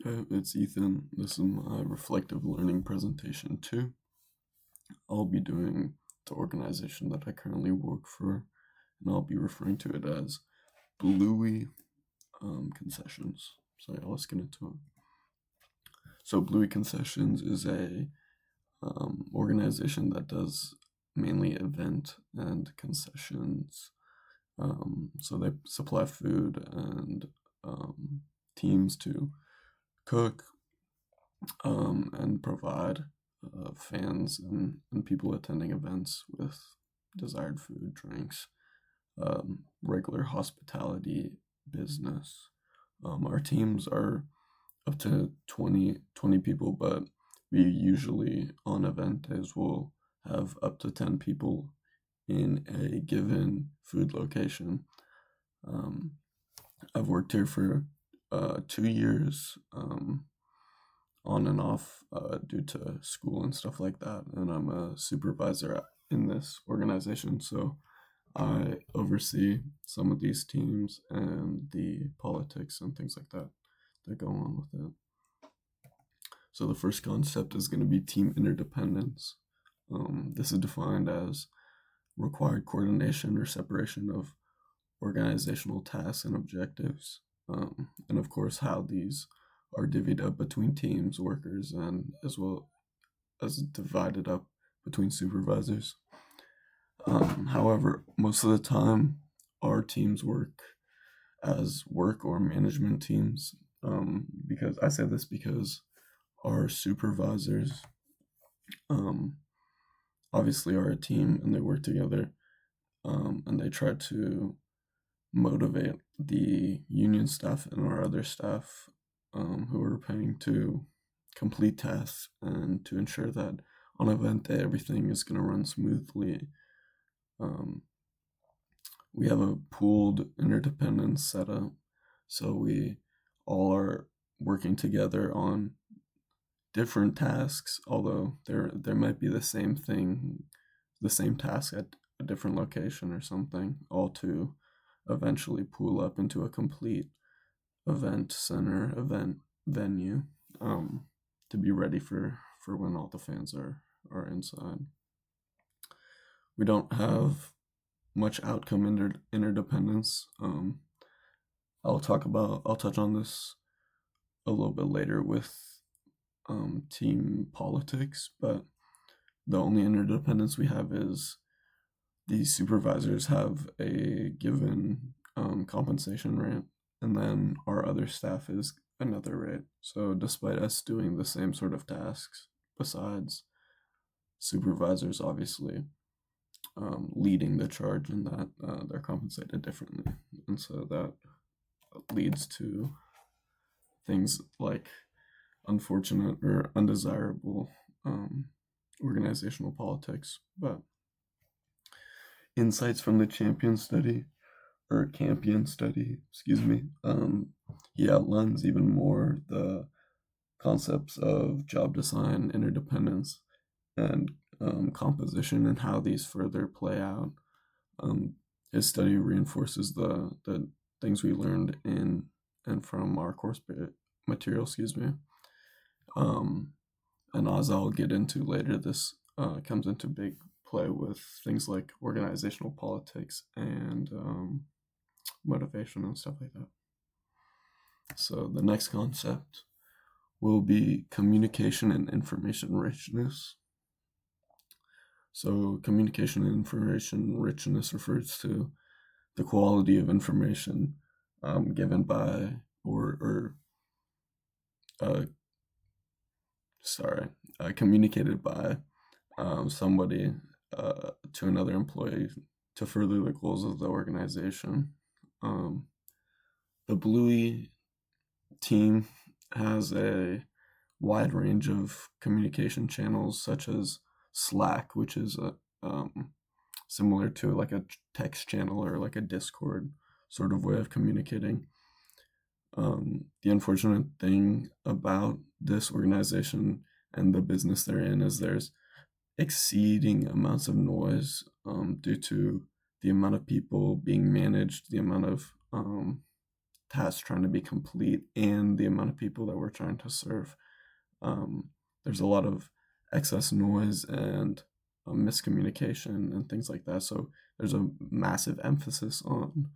Hey, it's Ethan. This is my reflective learning presentation too. I'll be doing the organization that I currently work for, and I'll be referring to it as Bluey Concessions. So yeah, let's get into it. So Bluey Concessions is a organization that does mainly event and concessions. So they supply food and teams to cook and provide fans and people attending events with desired food, drinks, regular hospitality business. Our teams are up to 20 people, but we usually on event days will have up to 10 people in a given food location. Um, I've worked here for 2 years. On and off due to school and stuff like that. And I'm a supervisor in this organization, so I oversee some of these teams and the politics and things like that that go on with it. So the first concept is going to be team interdependence. This is defined as required coordination or separation of organizational tasks and objectives, and of course how these are divvied up between teams, workers, and as well as divided up between supervisors. However, most of the time, our teams work as work or management teams. Because I say this because our supervisors um, obviously are a team and they work together, and they try to motivate the union staff and our other staff who are paying to complete tasks and to ensure that on event day everything is going to run smoothly. Um, we have a pooled interdependence setup, so we all are working together on different tasks, although there might be the same thing, the same task at a different location or something, all to eventually pool up into a complete event center, event venue, um, to be ready for when all the fans are inside. We don't have much outcome interdependence. I'll touch on this a little bit later with team politics, but the only interdependence we have is the supervisors have a given compensation rate, and then our other staff is another rate. So, despite us doing the same sort of tasks, besides supervisors obviously leading the charge in that, they're compensated differently. And so that leads to things like unfortunate or undesirable organizational politics. But insights from the Champion study, or Campion study, excuse me, he outlines even more the concepts of job design, interdependence, and composition and how these further play out. His study reinforces the things we learned in and from our course material, excuse me. And as I'll get into later, this comes into big play with things like organizational politics and motivation and stuff like that. So the next concept will be communication and information richness. So communication and information richness refers to the quality of information given by or uh, communicated by somebody to another employee to further the goals of the organization. The Bluey team has a wide range of communication channels, such as Slack, which is similar to like a text channel or like a Discord sort of way of communicating. The unfortunate thing about this organization and the business they're in is there's exceeding amounts of noise due to the amount of people being managed, the amount of tasks trying to be complete and the amount of people that we're trying to serve. There's a lot of excess noise and miscommunication and things like that. So there's a massive emphasis on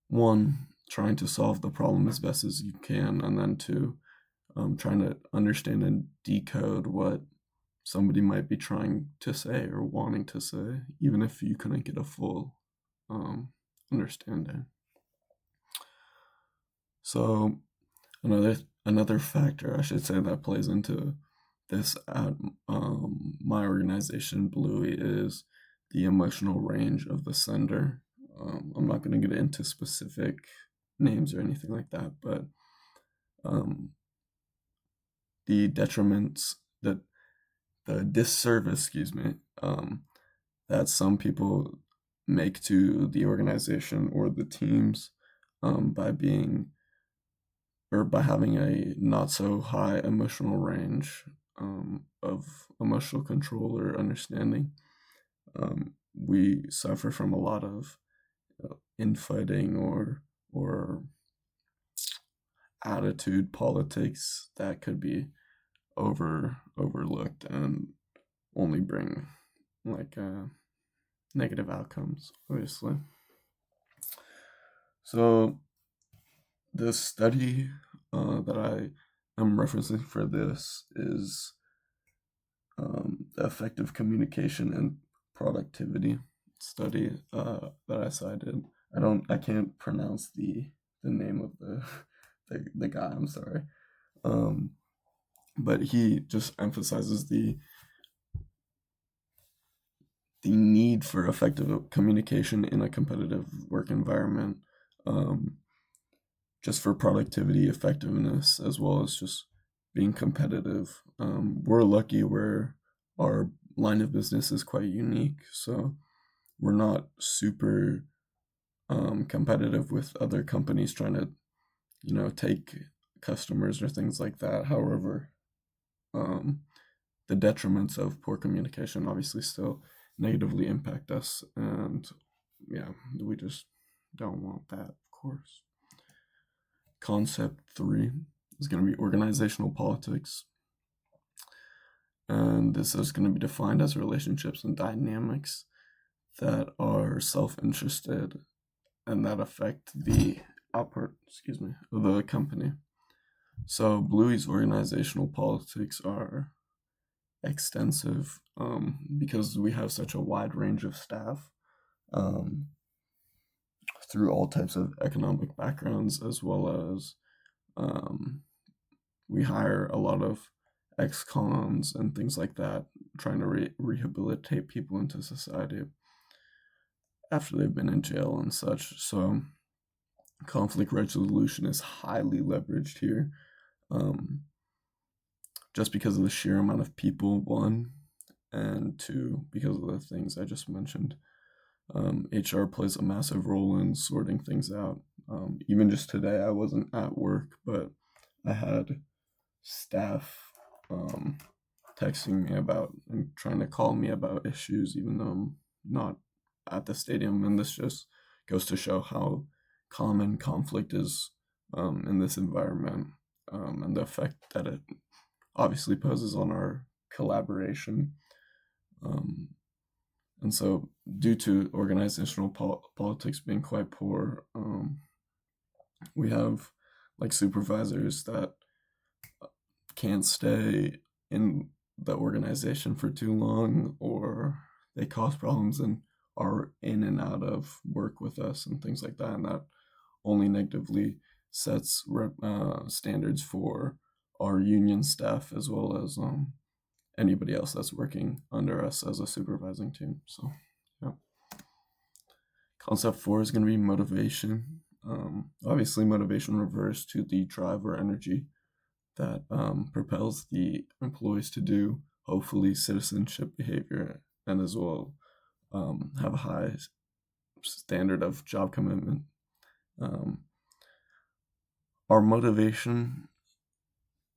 one, trying to solve the problem as best as you can, and then two, trying to understand and decode what somebody might be trying to say or wanting to say, even if you couldn't get a full understanding. So another factor, I should say, that plays into this at my organization, Bluey, is the emotional range of the sender. I'm not going to get into specific names or anything like that, but the detriments, the disservice, that some people make to the organization or the teams by being or by having a not so high emotional range of emotional control or understanding. We suffer from a lot of infighting or attitude politics that could be overlooked and only bring like negative outcomes, obviously. So the study that I am referencing for this is the effective communication and productivity study that I cited. I can't pronounce the name of the guy. I'm sorry, but he just emphasizes the need for effective communication in a competitive work environment, just for productivity, effectiveness, as well as just being competitive. We're lucky where our line of business is quite unique, so we're not super competitive with other companies trying to, take customers or things like that. However, the detriments of poor communication obviously still negatively impact us, and yeah, we just don't want that, of course. Concept 3 is going to be organizational politics, and this is going to be defined as relationships and dynamics that are self-interested and that affect the output, of the company. So Bluey's organizational politics are extensive because we have such a wide range of staff through all types of economic backgrounds, as well as we hire a lot of ex-cons and things like that, trying to rehabilitate people into society after they've been in jail and such. So conflict resolution is highly leveraged here, just because of the sheer amount of people, one, and two, because of the things I just mentioned. HR plays a massive role in sorting things out. Even just today, I wasn't at work, but I had staff texting me about and trying to call me about issues, even though I'm not at the stadium. And this just goes to show how common conflict is in this environment, and the effect that it obviously poses on our collaboration. And so, due to organizational politics being quite poor, we have like supervisors that can't stay in the organization for too long, or they cause problems and are in and out of work with us and things like that. And that only negatively sets standards for our union staff, as well as anybody else that's working under us as a supervising team. So, yeah. Concept 4 is going to be motivation. Obviously, motivation refers to the drive or energy that propels the employees to do, hopefully, citizenship behavior, and as well have a high standard of job commitment. Our motivation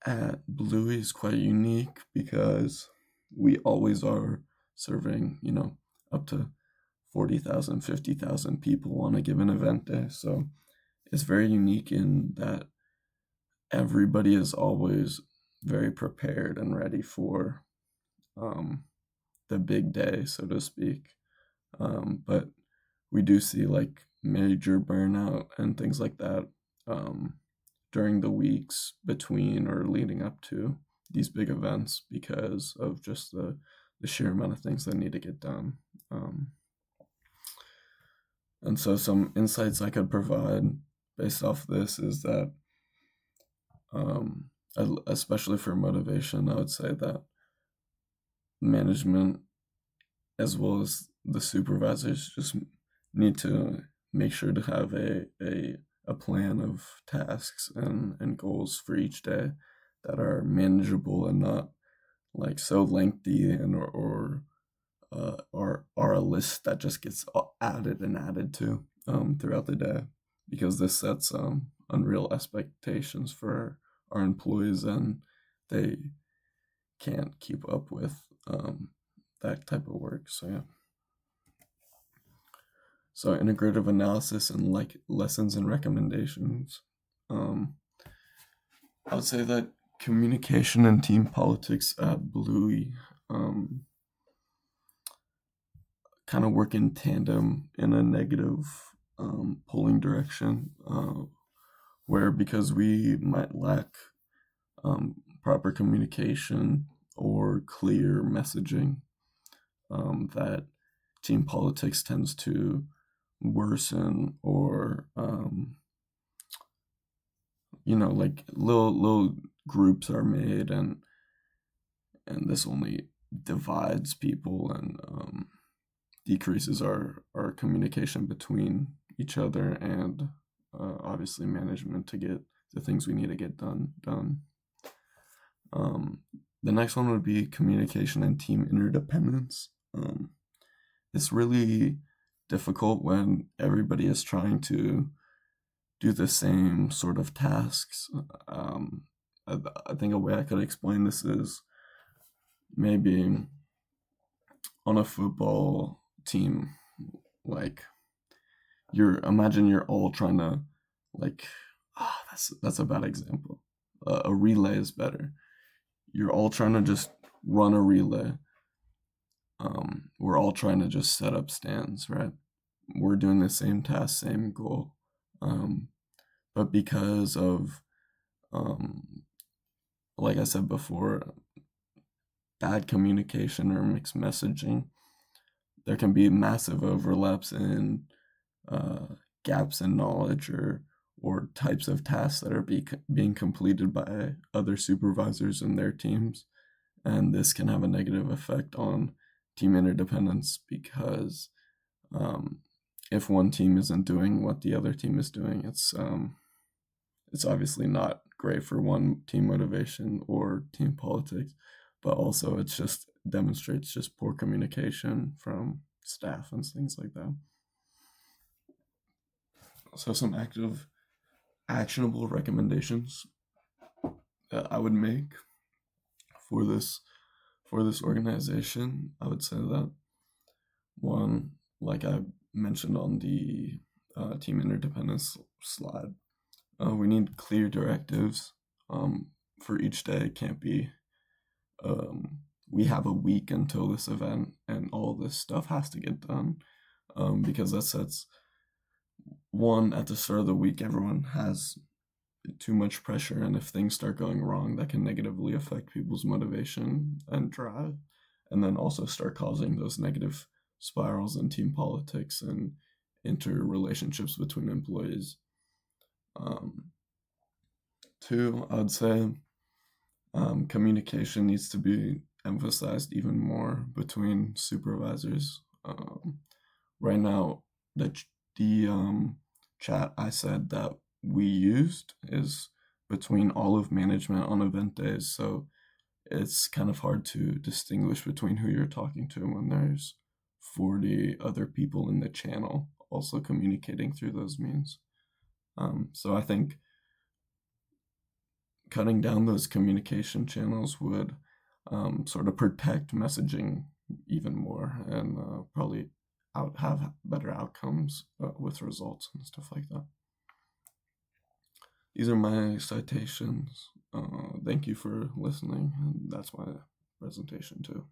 at Bluey is quite unique because we always are serving, up to 40,000, 50,000 people on a given event day. So is very unique in that everybody is always very prepared and ready for um, the big day, so to speak. But we do see like major burnout and things like that um, during the weeks between or leading up to these big events because of just the sheer amount of things that need to get done. Um, and so, some insights I could provide based off this is that, um, especially for motivation, I would say that management as well as the supervisors just need to make sure to have a plan of tasks and goals for each day that are manageable and not like so lengthy and or a list that just gets added and added to throughout the day, because this sets unreal expectations for our employees and they can't keep up with that type of work. So yeah. So integrative analysis and like lessons and recommendations. Um, I would say that communication and team politics at Bluey um, kind of work in tandem in a negative pulling direction, where because we might lack proper communication or clear messaging, that team politics tends to worsen or like little groups are made and this only divides people and decreases our communication between each other and obviously management to get the things we need to get done. um, the next one would be communication and team interdependence. It's really difficult when everybody is trying to do the same sort of tasks. I think a way I could explain this is maybe on a football team, like you're all trying to like that's a bad example. A relay is better. You're all trying to just run a relay. We're all trying to just set up stands, right? We're doing the same task, same goal. Um, but because of um, like I said before, bad communication or mixed messaging, there can be massive overlaps in uh, gaps in knowledge or types of tasks that are being completed by other supervisors and their teams. And this can have a negative effect on team interdependence because um, if one team isn't doing what the other team is doing, it's obviously not great for one team motivation or team politics, but also it's just demonstrates just poor communication from staff and things like that. So some actionable recommendations that I would make for this organization, I would say that one, like I mentioned on the team interdependence slide, we need clear directives for each day. It can't be we have a week until this event and all this stuff has to get done, because that sets one at the start of the week. Everyone has too much pressure, and if things start going wrong, that can negatively affect people's motivation and drive, and then also start causing those negative spirals in team politics and interrelationships between employees. Two, I would say communication needs to be emphasized even more between supervisors. Right now, the chat I said that we used is between all of management on event days, so it's kind of hard to distinguish between who you're talking to when there's 40 other people in the channel also communicating through those means. So I think cutting down those communication channels would sort of protect messaging even more and probably have better outcomes with results and stuff like that. these are my citations. Thank you for listening, and that's my presentation too.